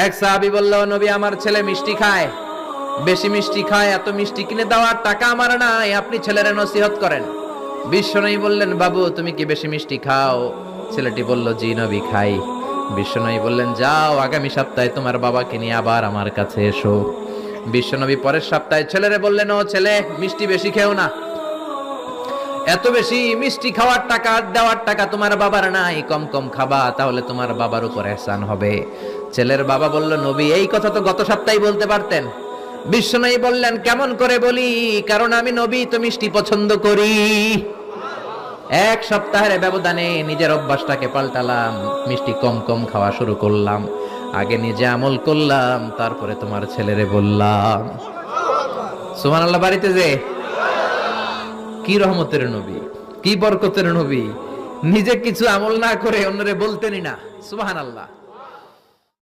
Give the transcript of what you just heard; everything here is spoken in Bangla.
এক সাহাবী বলল, নবী আমার ছেলে মিষ্টি খায়, বেশি মিষ্টি খায়, এত মিষ্টি কিনে দেওয়ার টাকা আমার নাই, আপনি ছেলের নসিহত করেন। বিশ্বনবী বললেন, বাবু তুমি কি বেশি মিষ্টি খাও? ছেলেটি বলল, জি নবী খাই। বিশ্বনবী বললেন, যাও আগামী সপ্তাহে তোমার বাবাকে নিয়ে আবার আমার কাছে এসো। বিশ্বনবী পরের সপ্তাহে ছেলেরে বললেন, ও ছেলে মিষ্টি বেশি খেও না, এত বেশি মিষ্টি খাওয়ার টাকা দেওয়ার টাকা তোমার বাবার নাই, কম কম খাবা, তাহলে তোমার বাবার উপর ihsan হবে। ছেলের বাবা বলল, নবী এই কথা তো গত সপ্তাহে বলতে পারতেন। বিশ্বনবী বললেন, কেমন করে বলি, কারণ আমি নবী তো মিষ্টি পছন্দ করি। এক সপ্তাহের ব্যবধানে নিজের অভ্যাসটাকে পাল্টালাম, মিষ্টি কম কম খাওয়া শুরু করলাম, আগে নিজে আমল করলাম, তারপরে তোমার ছেলেরে বললাম। সুবহানাল্লাহ। বাড়িতে যে কি রহমতের নবী, কি বরকতের নবী, নিজে কিছু আমল না করে অন্যরে বলতেনই না। সুবহানাল্লাহ।